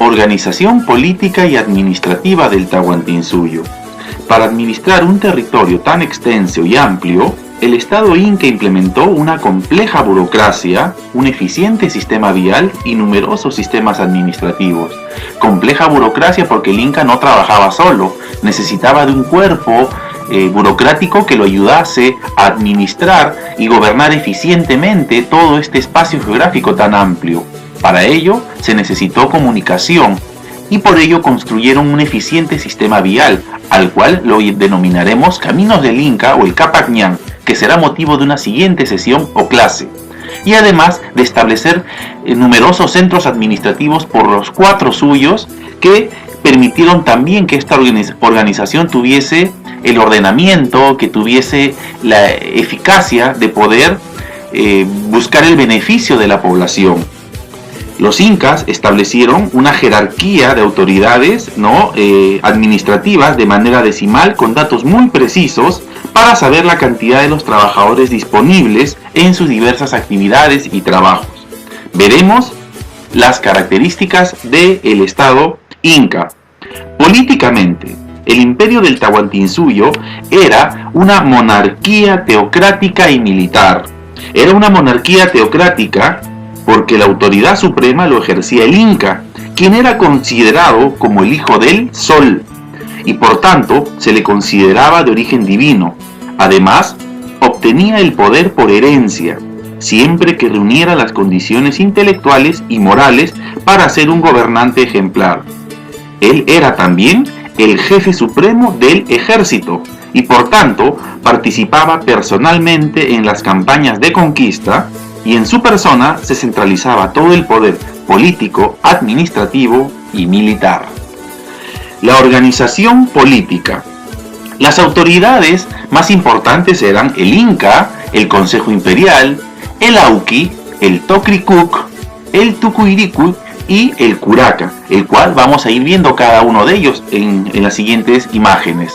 Organización política y administrativa del Tahuantinsuyo. Para administrar un territorio tan extenso y amplio, el Estado Inca implementó una compleja burocracia, un eficiente sistema vial y numerosos sistemas administrativos. Compleja burocracia porque el Inca no trabajaba solo, necesitaba de un cuerpo burocrático que lo ayudase a administrar y gobernar eficientemente todo este espacio geográfico tan amplio. Para ello se necesitó comunicación y por ello construyeron un eficiente sistema vial, al cual lo denominaremos Caminos del Inca o el Capac Ñan, que será motivo de una siguiente sesión o clase. Y además de establecer numerosos centros administrativos por los 4 suyos que permitieron también que esta organización tuviese el ordenamiento, que tuviese la eficacia de poder buscar el beneficio de la población. Los incas establecieron una jerarquía de autoridades administrativas de manera decimal con datos muy precisos para saber la cantidad de los trabajadores disponibles en sus diversas actividades y trabajos. Veremos las características del Estado Inca. Políticamente, el imperio del Tahuantinsuyo era una monarquía teocrática y militar. Era una monarquía teocrática porque la autoridad suprema lo ejercía el Inca, quien era considerado como el hijo del Sol, y por tanto se le consideraba de origen divino. Además, obtenía el poder por herencia, siempre que reuniera las condiciones intelectuales y morales para ser un gobernante ejemplar. Él era también el jefe supremo del ejército, y por tanto participaba personalmente en las campañas de conquista, y en su persona se centralizaba todo el poder político, administrativo y militar. La organización política. Las autoridades más importantes eran el Inca, el Consejo Imperial, el Auqui, el Tocricuc, el Tucuiricu y el Curaca, el cual vamos a ir viendo cada uno de ellos en las siguientes imágenes.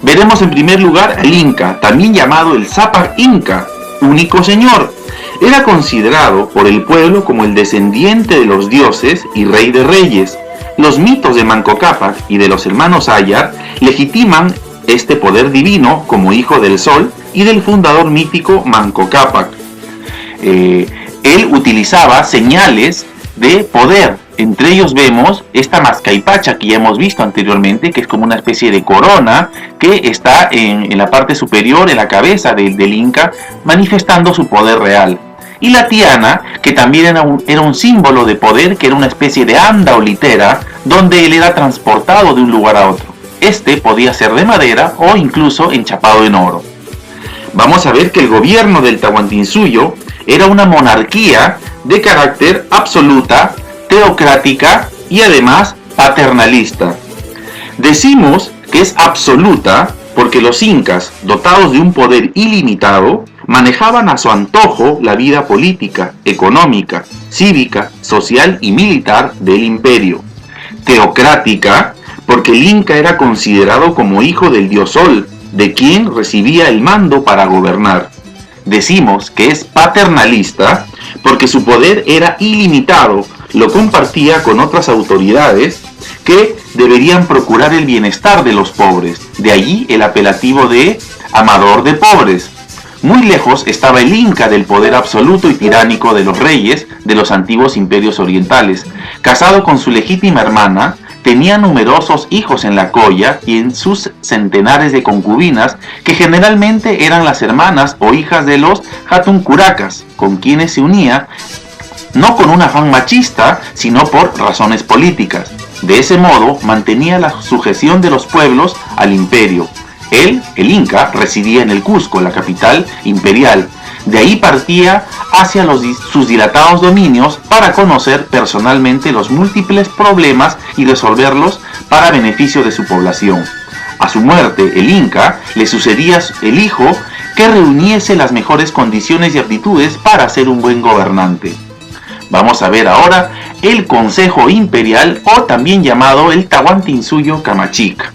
Veremos en primer lugar al Inca, también llamado el Zapac Inca, único señor. Era considerado por el pueblo como el descendiente de los dioses y rey de reyes. Los mitos de Manco Cápac y de los hermanos Ayar legitiman este poder divino como hijo del sol y del fundador mítico Manco Cápac. Él utilizaba señales de poder. Entre ellos vemos esta mascaipacha que ya hemos visto anteriormente, que es como una especie de corona que está en la parte superior, en la cabeza del Inca, manifestando su poder real. Y la tiana, que también era un símbolo de poder, que era una especie de anda o litera, donde él era transportado de un lugar a otro. Este podía ser de madera o incluso enchapado en oro. Vamos a ver que el gobierno del Tahuantinsuyo era una monarquía de carácter absoluta, teocrática y además paternalista. Decimos que es absoluta porque los incas, dotados de un poder ilimitado, manejaban a su antojo la vida política, económica, cívica, social y militar del imperio. Teocrática porque el Inca era considerado como hijo del dios Sol, de quien recibía el mando para gobernar. Decimos que es paternalista porque su poder era ilimitado, lo compartía con otras autoridades que deberían procurar el bienestar de los pobres, de allí el apelativo de amador de pobres. Muy lejos estaba el Inca del poder absoluto y tiránico de los reyes de los antiguos imperios orientales. Casado con su legítima hermana, tenía numerosos hijos en la colla y en sus centenares de concubinas, que generalmente eran las hermanas o hijas de los Hatun Curacas, con quienes se unía no con un afán machista, sino por razones políticas. De ese modo mantenía la sujeción de los pueblos al imperio. Él, el Inca, residía en el Cusco, la capital imperial. De ahí partía hacia sus dilatados dominios para conocer personalmente los múltiples problemas y resolverlos para beneficio de su población. A su muerte, el Inca le sucedía el hijo que reuniese las mejores condiciones y aptitudes para ser un buen gobernante. Vamos a ver ahora el Consejo Imperial, o también llamado el Tahuantinsuyo Camachic.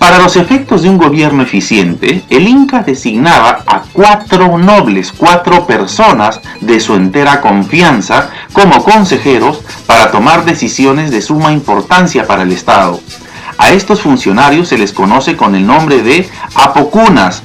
Para los efectos de un gobierno eficiente, el Inca designaba a 4 nobles, 4 personas de su entera confianza como consejeros para tomar decisiones de suma importancia para el Estado. A estos funcionarios se les conoce con el nombre de apocunas,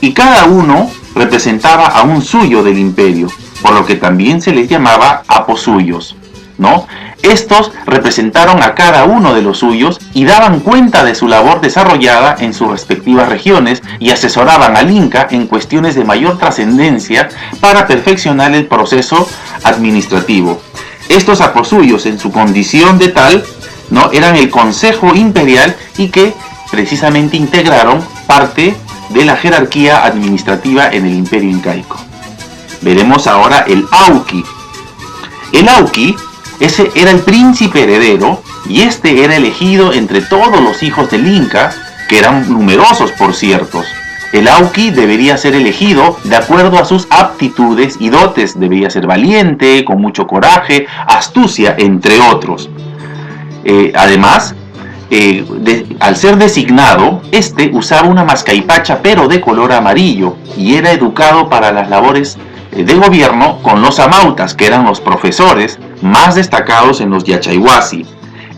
y cada uno representaba a un suyo del imperio, por lo que también se les llamaba aposuyos, ¿no? Estos representaron a cada uno de los suyos y daban cuenta de su labor desarrollada en sus respectivas regiones y asesoraban al Inca en cuestiones de mayor trascendencia para perfeccionar el proceso administrativo. Estos aposuyos, en su condición de tal, ¿no?, eran el Consejo Imperial y que precisamente integraron parte de la jerarquía administrativa en el Imperio Incaico. Veremos ahora el Auqui. El Auqui, ese era el príncipe heredero, y este era elegido entre todos los hijos del Inca, que eran numerosos por cierto. El Auqui debería ser elegido de acuerdo a sus aptitudes y dotes. Debería ser valiente, con mucho coraje, astucia, entre otros. Además, al ser designado, este usaba una mascaipacha pero de color amarillo y era educado para las labores de gobierno con los amautas, que eran los profesores más destacados en los Yachayhuasi.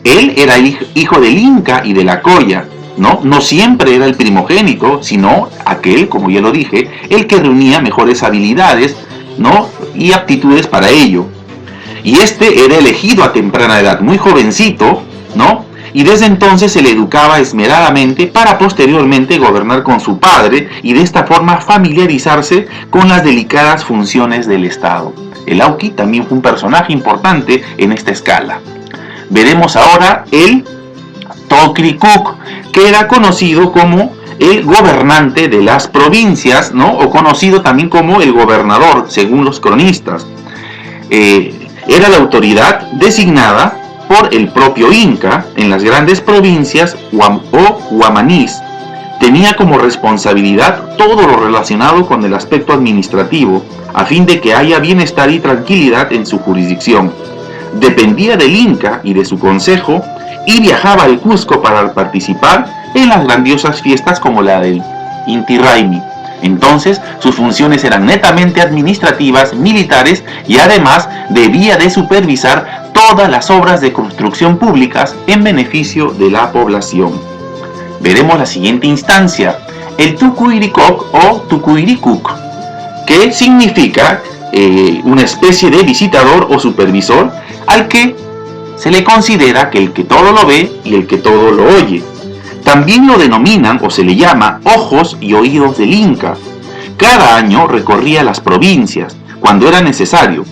Él era el hijo del Inca y de la Coya, ¿no? No siempre era el primogénito, sino aquel, como ya lo dije, el que reunía mejores habilidades, ¿no?, y aptitudes para ello. Y este era elegido a temprana edad, muy jovencito, ¿no?, y desde entonces se le educaba esmeradamente para posteriormente gobernar con su padre y de esta forma familiarizarse con las delicadas funciones del Estado. El Auqui también fue un personaje importante en esta escala. Veremos ahora el Tocricuc, que era conocido como el gobernante de las provincias, ¿no?, o conocido también como el gobernador, según los cronistas. Era la autoridad designada por el propio Inca en las grandes provincias o huamanís. Tenía como responsabilidad todo lo relacionado con el aspecto administrativo, a fin de que haya bienestar y tranquilidad en su jurisdicción. Dependía del Inca y de su consejo, y viajaba al Cusco para participar en las grandiosas fiestas como la del Inti Raymi. Entonces, sus funciones eran netamente administrativas, militares, y además debía de supervisar todas las obras de construcción públicas en beneficio de la población. Veremos la siguiente instancia, el Tucuiricoc o Tucuiricuc, que significa una especie de visitador o supervisor al que se le considera que el que todo lo ve y el que todo lo oye. También lo denominan o se le llama ojos y oídos del Inca. Cada año recorría las provincias cuando era necesario,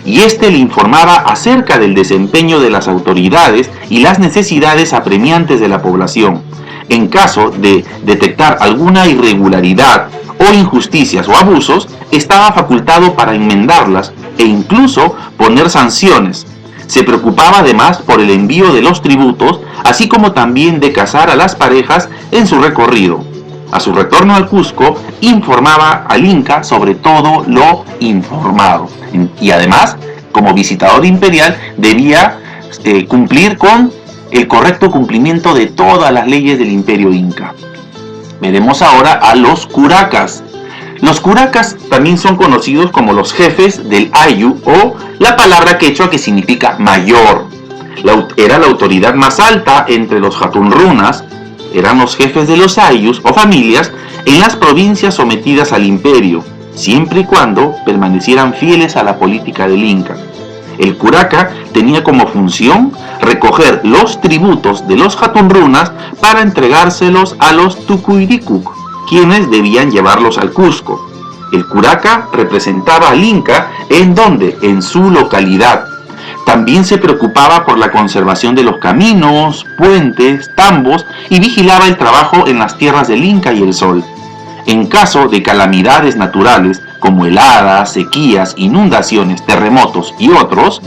y este le informaba acerca del desempeño de las autoridades y las necesidades apremiantes de la población. En caso de detectar alguna irregularidad o injusticias o abusos, estaba facultado para enmendarlas e incluso poner sanciones. Se preocupaba además por el envío de los tributos, así como también de casar a las parejas en su recorrido. A su retorno al Cusco, informaba al Inca sobre todo lo informado. Y además, como visitador imperial, debía cumplir con el correcto cumplimiento de todas las leyes del Imperio Inca. Veremos ahora a los curacas. Los curacas también son conocidos como los jefes del Ayu, o la palabra quechua que significa mayor. Era la autoridad más alta entre los Hatunrunas. Eran los jefes de los Ayus o familias en las provincias sometidas al imperio, siempre y cuando permanecieran fieles a la política del Inca. El curaca tenía como función recoger los tributos de los Hatunrunas para entregárselos a los Tucuiricuc, quienes debían llevarlos al Cusco. El curaca representaba al Inca en su localidad. También se preocupaba por la conservación de los caminos, puentes, tambos y vigilaba el trabajo en las tierras del Inca y el Sol. En caso de calamidades naturales como heladas, sequías, inundaciones, terremotos y otros,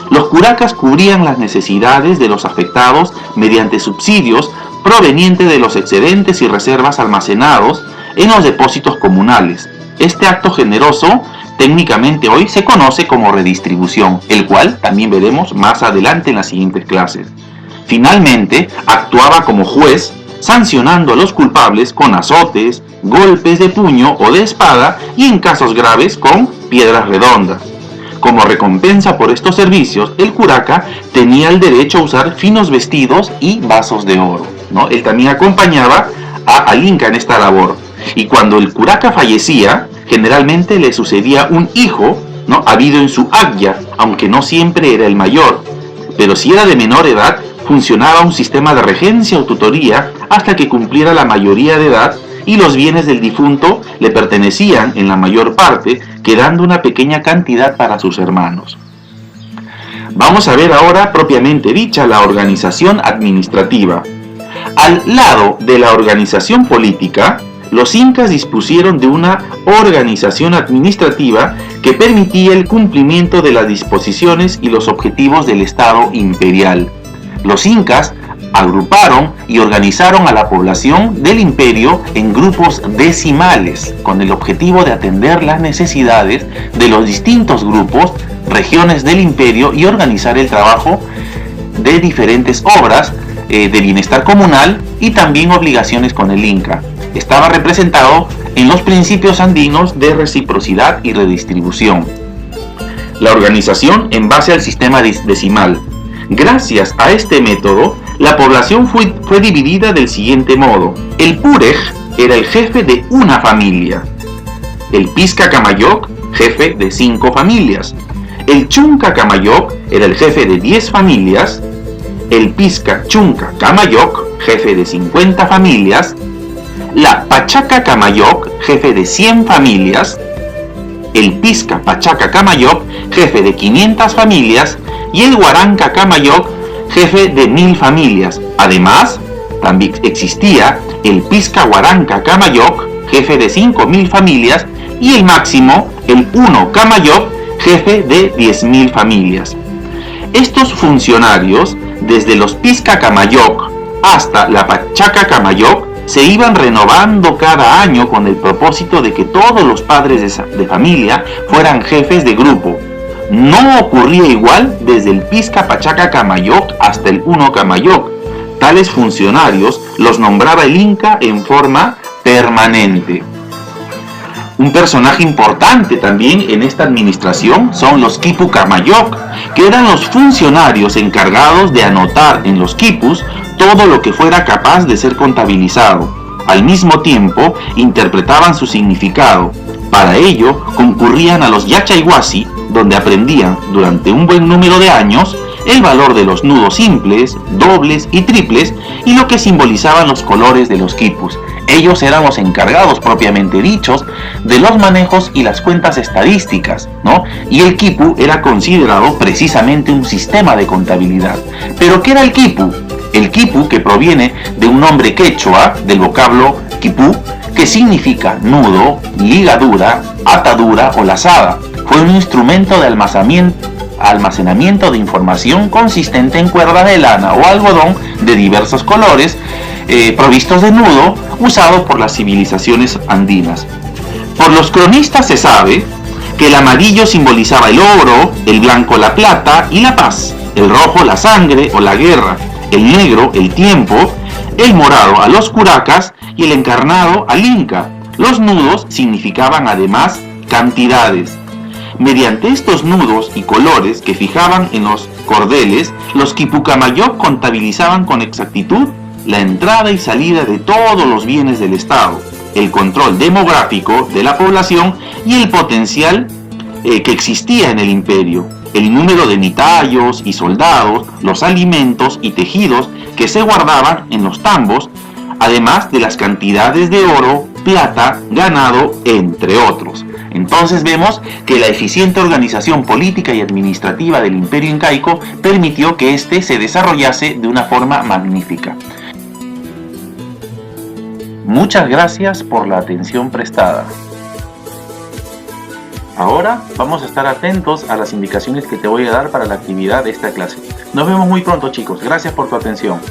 los curacas cubrían las necesidades de los afectados mediante subsidios provenientes de los excedentes y reservas almacenados en los depósitos comunales. Este acto generoso técnicamente hoy se conoce como redistribución, el cual también veremos más adelante en las siguientes clases. Finalmente, actuaba como juez sancionando a los culpables con azotes, golpes de puño o de espada y en casos graves con piedras redondas. Como recompensa por estos servicios, el curaca tenía el derecho a usar finos vestidos y vasos de oro, ¿no? Él también acompañaba al Inca en esta labor. Y cuando el curaca fallecía, generalmente le sucedía un hijo, ¿no?, habido en su agya, aunque no siempre era el mayor. Pero si era de menor edad, funcionaba un sistema de regencia o tutoría hasta que cumpliera la mayoría de edad y los bienes del difunto le pertenecían en la mayor parte, quedando una pequeña cantidad para sus hermanos. Vamos a ver ahora propiamente dicha la organización administrativa. Al lado de la organización política, los incas dispusieron de una organización administrativa que permitía el cumplimiento de las disposiciones y los objetivos del Estado imperial. Los incas agruparon y organizaron a la población del imperio en grupos decimales, con el objetivo de atender las necesidades de los distintos grupos, regiones del imperio y organizar el trabajo de diferentes obras de bienestar comunal y también obligaciones con el Inca. Estaba representado en los principios andinos de reciprocidad y redistribución. La organización en base al sistema decimal. Gracias a este método, la población fue dividida del siguiente modo. El Purej era el jefe de una familia. El Pisca Camayoc, jefe de 5 familias. El Chunca Camayoc era el jefe de 10 familias. El Pisca Chunca Camayoc, jefe de 50 familias. La Pachaca Camayoc, jefe de 100 familias. El Pisca Pachaca Camayoc, jefe de 500 familias. Y el Huaranca Camayoc, jefe de 1000 familias. Además, también existía el Pisca Huaranca Camayoc, jefe de 5000 familias, y el máximo, el Uno Camayoc, jefe de 10.000 familias. Estos funcionarios, desde los Pisca Camayoc hasta la Pachaca Camayoc, se iban renovando cada año con el propósito de que todos los padres de familia fueran jefes de grupo. No ocurría igual desde el Pisca Pachaca Camayoc hasta el Uno Camayoc. Tales funcionarios los nombraba el Inca en forma permanente. Un personaje importante también en esta administración son los Quipu Camayoc, que eran los funcionarios encargados de anotar en los quipus todo lo que fuera capaz de ser contabilizado. Al mismo tiempo, interpretaban su significado. Para ello, concurrían a los Yachayhuasi, donde aprendían durante un buen número de años el valor de los nudos simples, dobles y triples y lo que simbolizaban los colores de los quipus. Ellos eran los encargados propiamente dichos de los manejos y las cuentas estadísticas, ¿no? Y el quipu era considerado precisamente un sistema de contabilidad. ¿Pero qué era el quipu? El quipu, que proviene de un nombre quechua, del vocablo quipú, que significa nudo, ligadura, atadura o lazada, fue un instrumento de almacenamiento de información consistente en cuerdas de lana o algodón de diversos colores, provistos de nudo, usado por las civilizaciones andinas. Por los cronistas se sabe que el amarillo simbolizaba el oro, el blanco la plata y la paz, el rojo la sangre o la guerra, el negro el tiempo, el morado a los curacas y el encarnado al Inca. Los nudos significaban además cantidades. Mediante estos nudos y colores que fijaban en los cordeles, los Quipu Camayoc contabilizaban con exactitud la entrada y salida de todos los bienes del Estado, el control demográfico de la población y el potencial que existía en el imperio, el número de mitayos y soldados, los alimentos y tejidos que se guardaban en los tambos, además de las cantidades de oro, plata, ganado, entre otros. Entonces vemos que la eficiente organización política y administrativa del imperio incaico permitió que éste se desarrollase de una forma magnífica. Muchas gracias por la atención prestada. Ahora vamos a estar atentos a las indicaciones que te voy a dar para la actividad de esta clase. Nos vemos muy pronto, chicos. Gracias por tu atención.